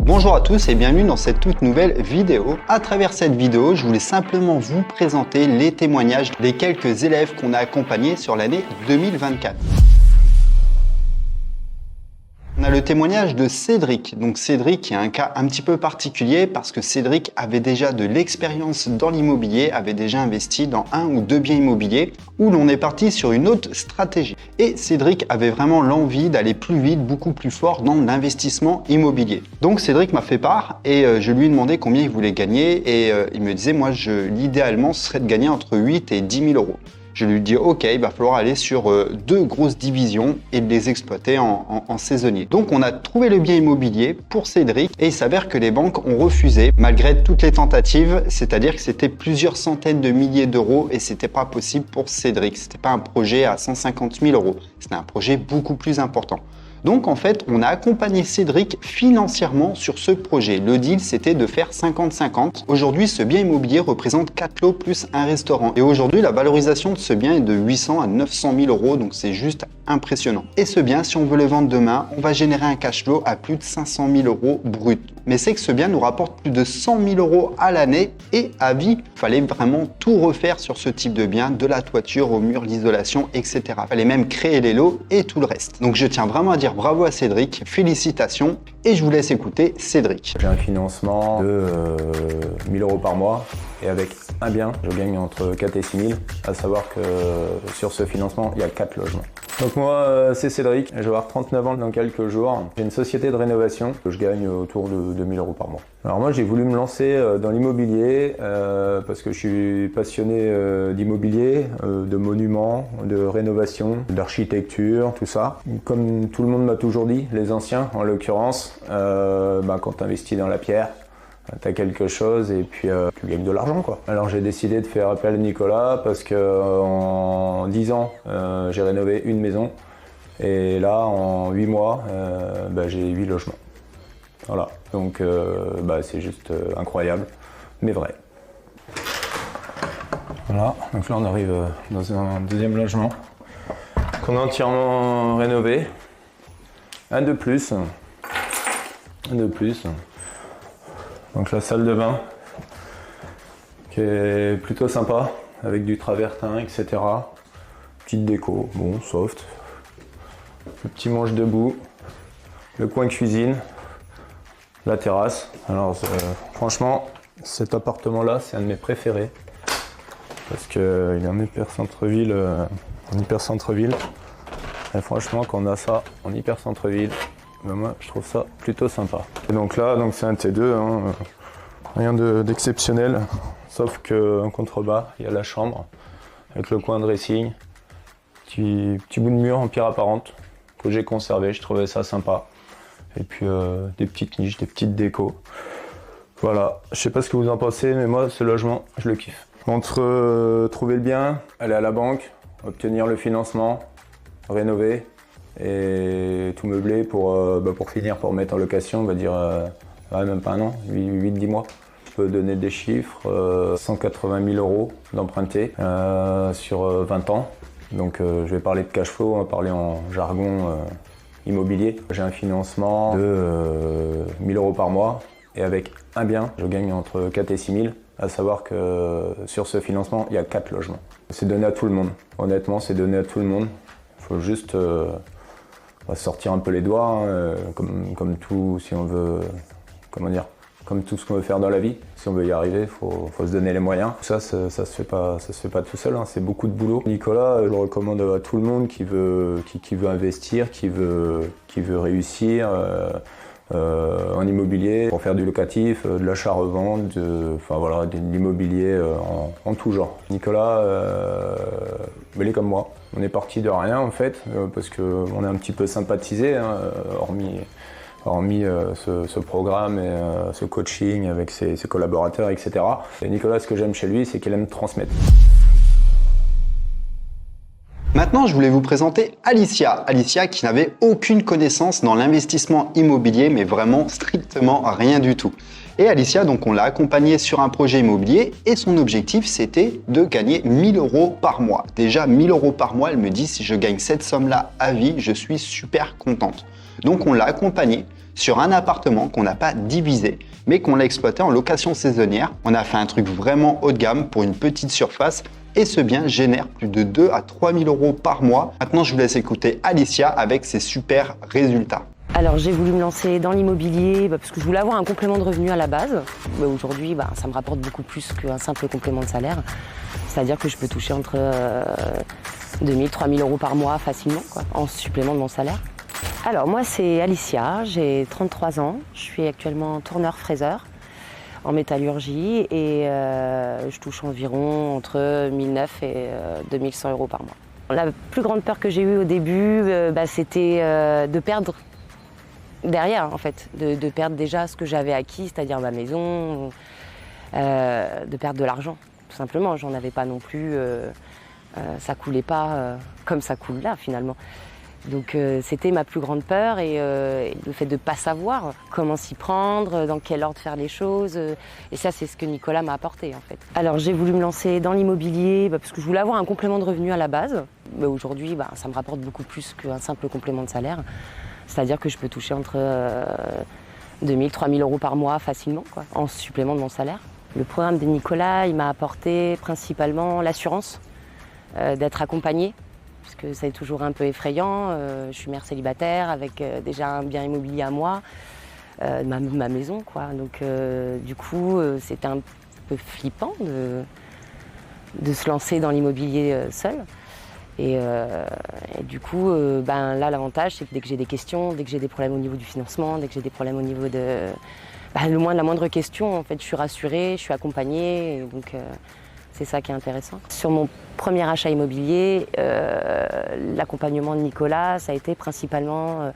Bonjour à tous et bienvenue dans cette toute nouvelle vidéo. À travers cette vidéo, je voulais simplement vous présenter les témoignages des quelques élèves qu'on a accompagnés sur l'année 2024. On a le témoignage de Cédric. Donc Cédric est un cas un petit peu particulier parce que Cédric avait déjà de l'expérience dans l'immobilier, avait déjà investi dans un ou deux biens immobiliers où l'on est parti sur une autre stratégie. Et Cédric avait vraiment l'envie d'aller plus vite, beaucoup plus fort dans l'investissement immobilier. Donc Cédric m'a fait part et je lui ai demandé combien il voulait gagner et il me disait moi l'idéalement ce serait de gagner entre 8 et 10 000 euros. Je lui dis ok, il va falloir aller sur deux grosses divisions et de les exploiter en saisonnier. Donc on a trouvé le bien immobilier pour Cédric et il s'avère que les banques ont refusé malgré toutes les tentatives, c'est-à-dire que c'était plusieurs centaines de milliers d'euros et c'était pas possible pour Cédric. C'était pas un projet à 150 000 euros, c'était un projet beaucoup plus important. Donc en fait, on a accompagné Cédric financièrement sur ce projet. Le deal, c'était de faire 50-50. Aujourd'hui, ce bien immobilier représente 4 lots plus un restaurant. Et aujourd'hui, la valorisation de ce bien est de 800 à 900 000 euros, donc c'est juste impressionnant. Et ce bien, si on veut le vendre demain, on va générer un cash flow à plus de 500 000 euros brut. Mais c'est que ce bien nous rapporte plus de 100 000 euros à l'année et à vie. Il fallait vraiment tout refaire sur ce type de bien, de la toiture au mur, l'isolation, etc. Il fallait même créer les lots et tout le reste. Donc je tiens vraiment à dire bravo à Cédric, félicitations et je vous laisse écouter Cédric. J'ai un financement de 1 000 euros par mois et avec un bien, je gagne entre 4 et 6 000, à savoir que sur ce financement, il y a 4 logements. Donc moi, c'est Cédric, je vais avoir 39 ans dans quelques jours. J'ai une société de rénovation que je gagne autour de 2 000 euros par mois. Alors moi, j'ai voulu me lancer dans l'immobilier parce que je suis passionné d'immobilier, de monuments, de rénovation, d'architecture, tout ça. Comme tout le monde m'a toujours dit, les anciens en l'occurrence, quand tu investis dans la pierre, tu as quelque chose et puis tu gagnes de l'argent quoi. Alors j'ai décidé de faire appel à Nicolas parce que en 10 ans j'ai rénové une maison et là en 8 mois j'ai 8 logements. Voilà, donc c'est juste incroyable mais vrai. Voilà, donc là on arrive dans un deuxième logement qu'on a entièrement rénové. Un de plus. Donc la salle de bain qui est plutôt sympa avec du travertin, etc. Petite déco, bon, soft. Le petit manche debout, le coin cuisine, la terrasse. Alors franchement, cet appartement-là, c'est un de mes préférés parce qu'il est en hyper centre-ville. Et franchement, quand on a ça en hyper centre-ville, moi je trouve ça plutôt sympa. Et donc là, c'est un T2, rien d'exceptionnel, sauf qu'en contrebas, il y a la chambre avec le coin dressing, petit bout de mur en pierre apparente que j'ai conservé, je trouvais ça sympa. Et puis des petites niches, des petites décos. Voilà, je sais pas ce que vous en pensez, mais moi ce logement, je le kiffe. Entre trouver le bien, aller à la banque, obtenir le financement, rénover, et tout meubler pour finir, pour mettre en location, on va dire même pas un an, 8-10 mois. Je peux donner des chiffres, 180 000 euros d'emprunter sur 20 ans. Donc je vais parler de cash flow, on va parler en jargon immobilier. J'ai un financement de 1 000 euros par mois et avec un bien, je gagne entre 4 et 6 000. À savoir que sur ce financement, il y a 4 logements. C'est donné à tout le monde. Honnêtement, c'est donné à tout le monde. Il faut juste sortir un peu les doigts, comme tout, si on veut, comme tout ce qu'on veut faire dans la vie. Si on veut y arriver, faut se donner les moyens. Ça se fait pas tout seul, c'est beaucoup de boulot. Nicolas, je le recommande à tout le monde qui veut investir, qui veut réussir en immobilier, pour faire du locatif, de l'achat-revente, de l'immobilier en tout genre. Nicolas, il est comme moi. On est parti de rien en fait, parce qu'on a un petit peu sympathisé, hormis ce programme et ce coaching avec ses collaborateurs, etc. Et Nicolas, ce que j'aime chez lui, c'est qu'il aime transmettre. Maintenant, je voulais vous présenter Alicia. Alicia qui n'avait aucune connaissance dans l'investissement immobilier, mais vraiment strictement rien du tout. Et Alicia, donc on l'a accompagnée sur un projet immobilier et son objectif c'était de gagner 1 000 euros par mois. Déjà 1 000 euros par mois, elle me dit si je gagne cette somme-là à vie, je suis super contente. Donc on l'a accompagnée sur un appartement qu'on n'a pas divisé, mais qu'on l'a exploité en location saisonnière. On a fait un truc vraiment haut de gamme pour une petite surface et ce bien génère plus de 2 à 3 000 euros par mois. Maintenant, je vous laisse écouter Alicia avec ses super résultats. Alors j'ai voulu me lancer dans l'immobilier parce que je voulais avoir un complément de revenu à la base. Aujourd'hui, ça me rapporte beaucoup plus qu'un simple complément de salaire. C'est-à-dire que je peux toucher entre 2 000 3 000 euros par mois facilement, en supplément de mon salaire. Alors moi c'est Alicia, j'ai 33 ans, je suis actuellement tourneur-fraiseur en métallurgie et je touche environ entre 1 900 et 2 100 euros par mois. La plus grande peur que j'ai eue au début, c'était de perdre derrière en fait, de perdre déjà ce que j'avais acquis, c'est-à-dire ma maison, de perdre de l'argent tout simplement. J'en avais pas non plus, ça coulait pas comme ça coule là finalement. Donc c'était ma plus grande peur et le fait de ne pas savoir comment s'y prendre, dans quel ordre faire les choses. Et ça, c'est ce que Nicolas m'a apporté en fait. Alors j'ai voulu me lancer dans l'immobilier parce que je voulais avoir un complément de revenu à la base. Aujourd'hui, ça me rapporte beaucoup plus qu'un simple complément de salaire. C'est-à-dire que je peux toucher entre 2 000 3 000 euros par mois facilement, en supplément de mon salaire. Le programme de Nicolas, il m'a apporté principalement l'assurance d'être accompagnée. Parce que c'est toujours un peu effrayant. Je suis mère célibataire avec déjà un bien immobilier à moi, ma maison, Donc du coup, c'était un peu flippant de se lancer dans l'immobilier seul. Et du coup, là, l'avantage, c'est que dès que j'ai des questions, dès que j'ai des problèmes au niveau du financement, dès que j'ai des problèmes au niveau de la moindre question, en fait, je suis rassurée, je suis accompagnée. Et donc, c'est ça qui est intéressant. Sur mon premier achat immobilier, l'accompagnement de Nicolas, ça a été principalement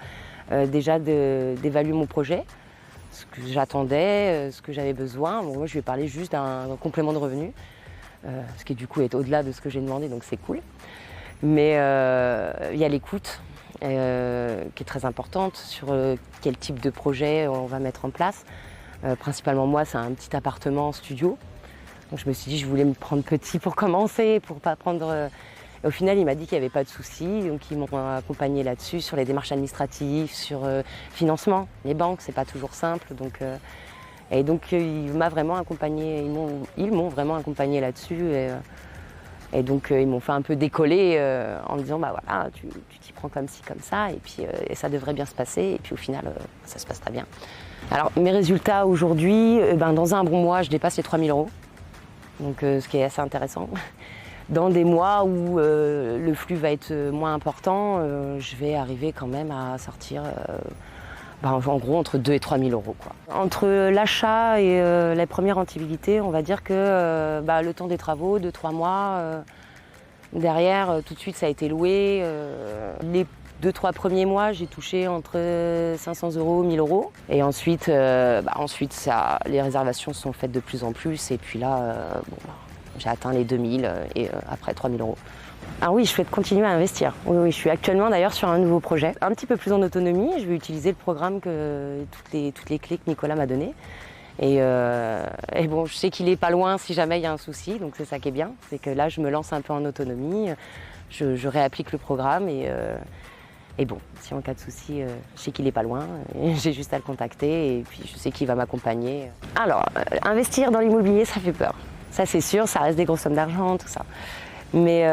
déjà d'évaluer mon projet, ce que j'attendais, ce que j'avais besoin. Moi, je lui ai parlé juste d'un complément de revenu, ce qui du coup est au-delà de ce que j'ai demandé, donc c'est cool. Mais il y a l'écoute qui est très importante sur quel type de projet on va mettre en place. Principalement, moi, c'est un petit appartement en studio. Donc je me suis dit que je voulais me prendre petit pour commencer, pour pas prendre... Au final, il m'a dit qu'il n'y avait pas de souci, donc ils m'ont accompagné là-dessus, sur les démarches administratives, sur le financement. Les banques, c'est pas toujours simple, et donc il m'a vraiment accompagné, ils m'ont vraiment accompagné là-dessus, et donc ils m'ont fait un peu décoller en me disant, voilà, tu t'y prends comme ci, comme ça, et puis ça devrait bien se passer, et puis au final, ça se passe très bien. Alors mes résultats aujourd'hui, dans un bon mois, je dépasse les 3 000 euros. Donc, ce qui est assez intéressant. Dans des mois où le flux va être moins important, je vais arriver quand même à sortir en gros entre 2 et 3 000 euros. Entre l'achat et la première rentabilité, on va dire que le temps des travaux, 2-3 mois, derrière, tout de suite ça a été loué. Les 2-3 premiers mois, j'ai touché entre 500 euros, 1000 euros. Et ensuite, les réservations sont faites de plus en plus. Et puis là, j'ai atteint les 2000 et après 3000 euros. Ah oui, je souhaite continuer à investir. Oui, je suis actuellement d'ailleurs sur un nouveau projet. Un petit peu plus en autonomie. Je vais utiliser le programme, toutes les clés que Nicolas m'a données. Et bon, je sais qu'il n'est pas loin si jamais il y a un souci. Donc c'est ça qui est bien. C'est que là, je me lance un peu en autonomie. Je réapplique le programme et bon, si en cas de souci, je sais qu'il n'est pas loin, j'ai juste à le contacter et puis je sais qu'il va m'accompagner. Alors, investir dans l'immobilier, ça fait peur. Ça c'est sûr, ça reste des grosses sommes d'argent, tout ça. Mais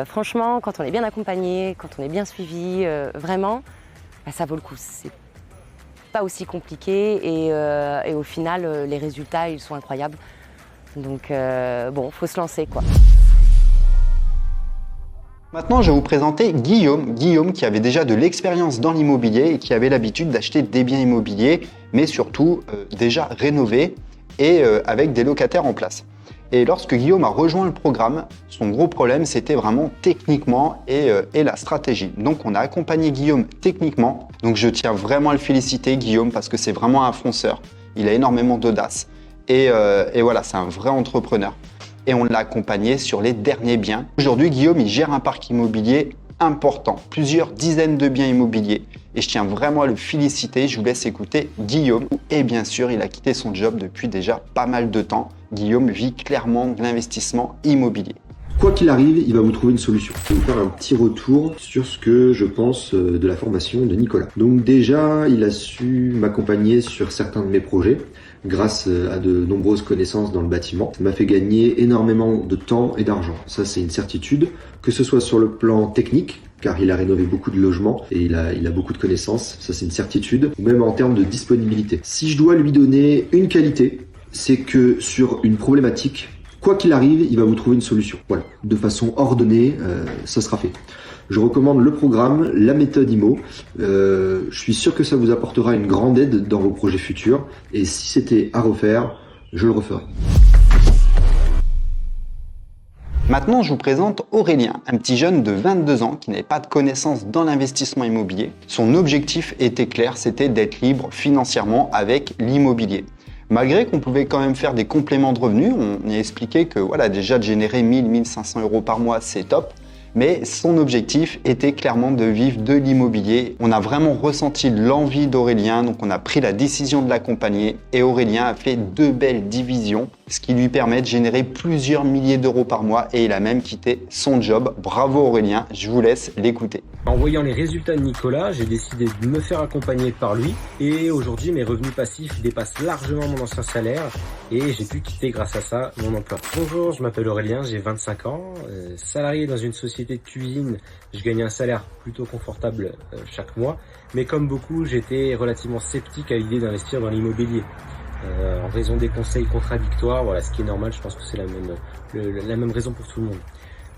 franchement, quand on est bien accompagné, quand on est bien suivi, vraiment, ça vaut le coup. C'est pas aussi compliqué et au final, les résultats, ils sont incroyables. Donc faut se lancer, Maintenant, je vais vous présenter Guillaume qui avait déjà de l'expérience dans l'immobilier et qui avait l'habitude d'acheter des biens immobiliers, mais surtout déjà rénovés et avec des locataires en place. Et lorsque Guillaume a rejoint le programme, son gros problème, c'était vraiment techniquement et la stratégie. Donc, on a accompagné Guillaume techniquement. Donc, je tiens vraiment à le féliciter, Guillaume, parce que c'est vraiment un fonceur. Il a énormément d'audace. Et voilà, c'est un vrai entrepreneur. Et on l'a accompagné sur les derniers biens. Aujourd'hui, Guillaume, il gère un parc immobilier important, plusieurs dizaines de biens immobiliers. Et je tiens vraiment à le féliciter. Je vous laisse écouter Guillaume. Et bien sûr, il a quitté son job depuis déjà pas mal de temps. Guillaume vit clairement de l'investissement immobilier. Quoi qu'il arrive, il va vous trouver une solution. Je vais vous faire un petit retour sur ce que je pense de la formation de Nicolas. Donc déjà, il a su m'accompagner sur certains de mes projets grâce à de nombreuses connaissances dans le bâtiment. Ça m'a fait gagner énormément de temps et d'argent. Ça, c'est une certitude, que ce soit sur le plan technique, car il a rénové beaucoup de logements et il a beaucoup de connaissances, ça c'est une certitude, ou même en termes de disponibilité. Si je dois lui donner une qualité, c'est que sur une problématique, quoi qu'il arrive, il va vous trouver une solution. Voilà, de façon ordonnée, ça sera fait. Je recommande le programme, la méthode IMO. Je suis sûr que ça vous apportera une grande aide dans vos projets futurs. Et si c'était à refaire, je le referai. Maintenant, je vous présente Aurélien, un petit jeune de 22 ans qui n'avait pas de connaissances dans l'investissement immobilier. Son objectif était clair, c'était d'être libre financièrement avec l'immobilier. Malgré qu'on pouvait quand même faire des compléments de revenus, on y a expliqué que voilà, déjà de générer 1000-1500 € par mois, c'est top. Mais son objectif était clairement de vivre de l'immobilier. On a vraiment ressenti l'envie d'Aurélien, donc on a pris la décision de l'accompagner et Aurélien a fait 2 belles divisions, ce qui lui permet de générer plusieurs milliers d'euros par mois et il a même quitté son job. Bravo Aurélien, je vous laisse l'écouter. En voyant les résultats de Nicolas, j'ai décidé de me faire accompagner par lui et aujourd'hui mes revenus passifs dépassent largement mon ancien salaire et j'ai pu quitter grâce à ça mon emploi. Bonjour, je m'appelle Aurélien, j'ai 25 ans, salarié dans une société de cuisine, je gagne un salaire plutôt confortable chaque mois, mais comme beaucoup, j'étais relativement sceptique à l'idée d'investir dans l'immobilier. En raison des conseils contradictoires, voilà, ce qui est normal, je pense que c'est la même raison pour tout le monde.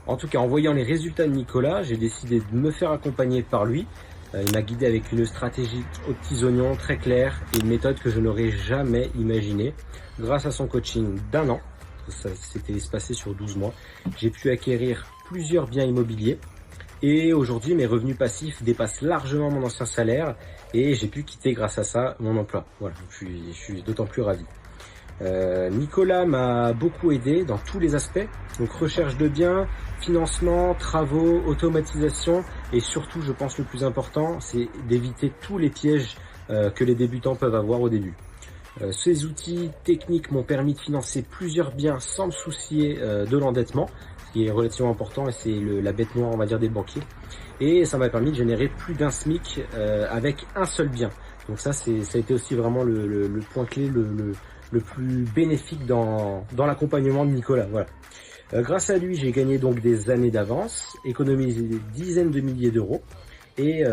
En tout cas, en voyant les résultats de Nicolas, j'ai décidé de me faire accompagner par lui. Il m'a guidé avec une stratégie aux petits oignons très claire et une méthode que je n'aurais jamais imaginée. Grâce à son coaching d'1 an, ça s'était espacé sur 12 mois, j'ai pu acquérir plusieurs biens immobiliers et aujourd'hui mes revenus passifs dépassent largement mon ancien salaire et j'ai pu quitter grâce à ça mon emploi. Voilà, je suis d'autant plus ravi. Nicolas m'a beaucoup aidé dans tous les aspects, donc recherche de biens, financement, travaux, automatisation et surtout je pense le plus important c'est d'éviter tous les pièges que les débutants peuvent avoir au début. Ces outils techniques m'ont permis de financer plusieurs biens sans me soucier de l'endettement, ce qui est relativement important et c'est la bête noire on va dire des banquiers. Et ça m'a permis de générer plus d'un SMIC avec un seul bien. Donc ça a été aussi vraiment le point clé, le plus bénéfique dans l'accompagnement de Nicolas. Voilà. Grâce à lui, j'ai gagné donc des années d'avance, économisé des dizaines de milliers d'euros. Et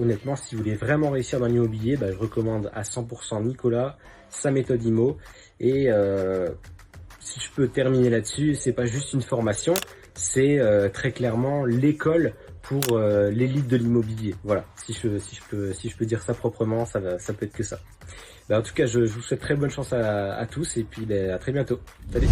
honnêtement, si vous voulez vraiment réussir dans l'immobilier, je recommande à 100% Nicolas, sa méthode IMO. Et si je peux terminer là-dessus, c'est pas juste une formation, c'est très clairement l'école pour l'élite de l'immobilier. Voilà, si je peux dire ça proprement, ça peut être que ça. En tout cas, je vous souhaite très bonne chance à tous et puis à très bientôt. Salut.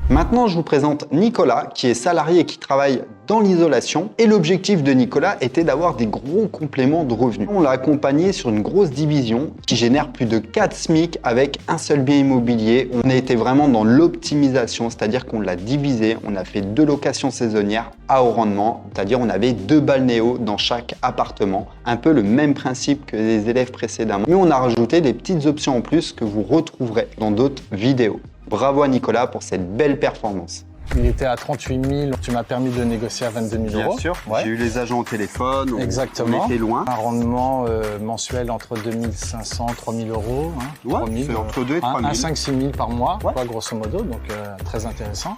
Maintenant, je vous présente Nicolas, qui est salarié et qui travaille dans l'isolation. Et l'objectif de Nicolas était d'avoir des gros compléments de revenus. On l'a accompagné sur une grosse division qui génère plus de 4 SMIC avec un seul bien immobilier. On a été vraiment dans l'optimisation, c'est-à-dire qu'on l'a divisé. On a fait 2 locations saisonnières à haut rendement, c'est-à-dire on avait 2 balnéos dans chaque appartement. Un peu le même principe que les élèves précédemment. Mais on a rajouté des petites options en plus que vous retrouverez dans d'autres vidéos. Bravo à Nicolas pour cette belle performance. Il était à 38 000, tu m'as permis de négocier à 22 000 euros. Bien sûr, ouais. J'ai eu les agents au téléphone, exactement. On était loin. Un rendement mensuel entre 2 500 et 3 000 euros. Hein, ouais, 3 000, c'est entre 2 et 3 000. 5-6 000 par mois, ouais. Quoi, grosso modo, donc très intéressant.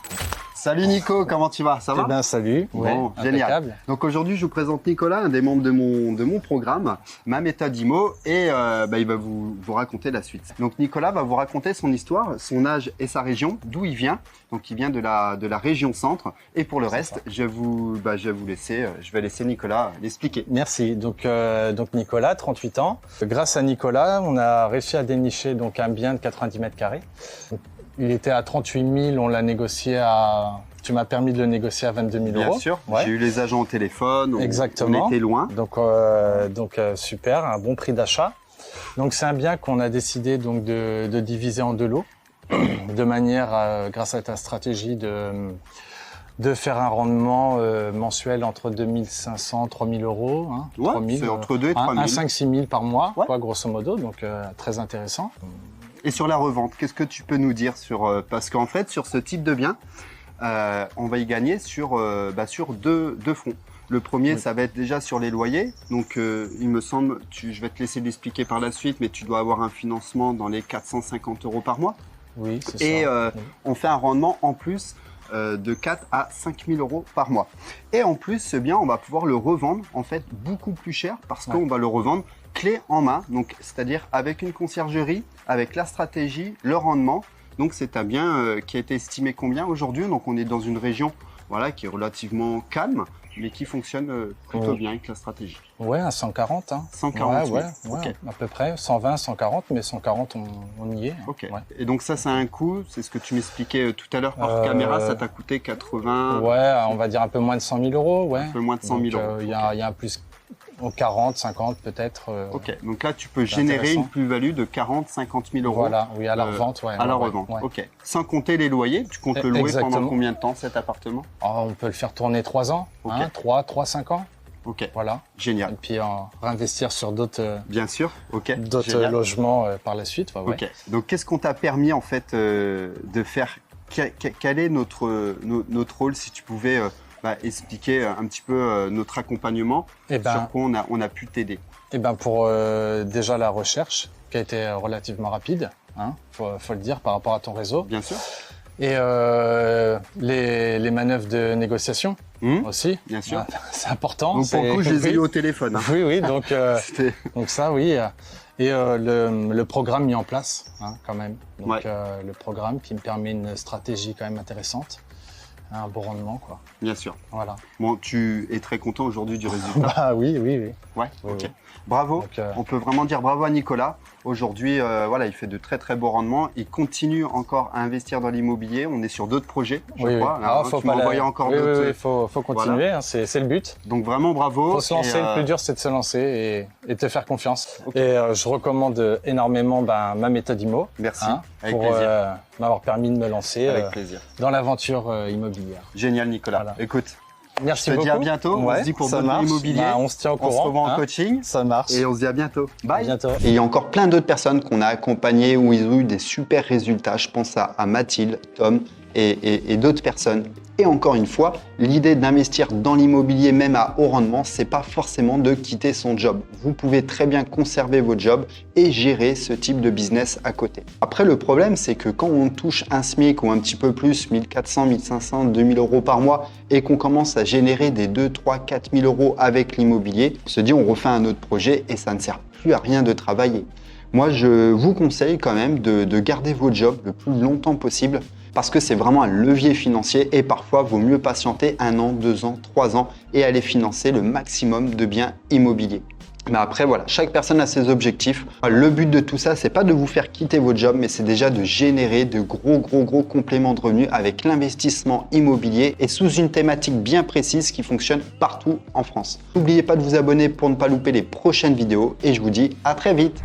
Salut Nico, comment tu vas? Ça va? Eh bien, salut. Bon, ouais, génial. Impeccable. Donc aujourd'hui, je vous présente Nicolas, un des membres de mon programme, ma méthode IMO, et il va vous raconter la suite. Donc Nicolas va vous raconter son histoire, son âge et sa région, d'où il vient. Donc il vient de la région centre. Et pour le reste, je vais laisser Nicolas l'expliquer. Merci. Donc Nicolas, 38 ans. Grâce à Nicolas, on a réussi à dénicher donc un bien de 90 mètres carrés. Il était à 38 000, on l'a négocié à... Tu m'as permis de le négocier à 22 000 euros. Bien sûr, ouais. J'ai eu les agents au téléphone, exactement. On était loin. Donc super, un bon prix d'achat. Donc c'est un bien qu'on a décidé donc de diviser en 2 lots, de manière, grâce à ta stratégie, de faire un rendement mensuel entre 2 500 et 3 000 euros. Hein, ouais, 3 000, c'est entre 2 et 3 000. 5-6 000 par mois, ouais. Quoi, grosso modo, donc très intéressant. Et sur la revente, qu'est-ce que tu peux nous dire sur parce qu'en fait, sur ce type de bien, on va y gagner sur deux fronts. Le premier, ça va être déjà sur les loyers. Donc, il me semble, je vais te laisser l'expliquer par la suite, mais tu dois avoir un financement dans les 450 € par mois. Oui, c'est ça. Et on fait un rendement en plus de 4 à 5 000 € par mois. Et en plus, ce bien, on va pouvoir le revendre en fait beaucoup plus cher parce qu'on va le revendre clé en main, donc c'est-à-dire avec une conciergerie, avec la stratégie, le rendement. Donc c'est un bien qui a été estimé combien aujourd'hui? Donc on est dans une région qui est relativement calme, mais qui fonctionne plutôt bien avec la stratégie. Ouais, à 140. 140, ouais, okay. À peu près. 120, 140, mais 140, on y est. Ok. Ouais. Et donc ça a un coût, c'est ce que tu m'expliquais tout à l'heure hors caméra, ça t'a coûté 80... Ouais, on va dire un peu moins de 100 000 €. Ouais. Un peu moins de 100 000 €. Il y a un plus... 40, 50 peut-être. Ok, donc là tu peux générer une plus-value de 40, 50 000 €. Voilà, oui, à la revente. À la revente, ok. Sans compter les loyers, tu comptes le louer pendant combien de temps cet appartement? On peut le faire tourner 3 ans, 3-5 ans. Ok, voilà. Génial. Et puis réinvestir sur d'autres bien sûr, ok. D'autres logements par la suite. Ok, donc qu'est-ce qu'on t'a permis en fait de faire? Quel est notre rôle si tu pouvais expliquer un petit peu notre accompagnement, sur quoi on a pu t'aider? Pour déjà la recherche, qui a été relativement rapide, faut le dire, par rapport à ton réseau. Bien sûr. Et les manœuvres de négociation aussi. Bien sûr. C'est important. Donc pour le coup, je les ai eu au téléphone. Oui, donc ça, oui. Et le programme mis en place, quand même. Donc le programme qui me permet une stratégie quand même intéressante. Un bon rendement, quoi. Bien sûr. Voilà. Bon, tu es très content aujourd'hui du résultat? Oui. Ouais, ok. Oui. Bravo. Donc, on peut vraiment dire bravo à Nicolas. Aujourd'hui, il fait de très très beaux rendements. Il continue encore à investir dans l'immobilier. On est sur d'autres projets, je crois. Faut pas envoyer encore d'autres. Oui, faut continuer. C'est le but. Donc vraiment bravo. Faut se lancer. Le plus dur, c'est de se lancer et te faire confiance. Okay. Et je recommande énormément ma méthode IMO. Merci. Avec plaisir. M'avoir permis de me lancer dans l'aventure immobilière. Génial, Nicolas. Voilà. Écoute. Merci beaucoup. Je te beaucoup. dis à bientôt. On se dit pour d'autres immobilier. On se tient au courant. On se revoit en coaching. Ça marche. Et on se dit à bientôt. Bye. À bientôt. Et il y a encore plein d'autres personnes qu'on a accompagnées où ils ont eu des super résultats. Je pense à Mathilde, Tom et d'autres personnes. Et encore une fois, l'idée d'investir dans l'immobilier, même à haut rendement, c'est pas forcément de quitter son job. Vous pouvez très bien conserver votre job et gérer ce type de business à côté. Après, le problème, c'est que quand on touche un SMIC ou un petit peu plus, 1400, 1500, 2000 € par mois, et qu'on commence à générer des 2, 3, 4 000 € avec l'immobilier, on se dit on refait un autre projet et ça ne sert plus à rien de travailler. Moi, je vous conseille quand même de garder votre job le plus longtemps possible parce que c'est vraiment un levier financier et parfois, vaut mieux patienter 1 an, 2 ans, 3 ans et aller financer le maximum de biens immobiliers. Mais après, voilà, chaque personne a ses objectifs. Le but de tout ça, c'est pas de vous faire quitter votre job, mais c'est déjà de générer de gros compléments de revenus avec l'investissement immobilier et sous une thématique bien précise qui fonctionne partout en France. N'oubliez pas de vous abonner pour ne pas louper les prochaines vidéos et je vous dis à très vite.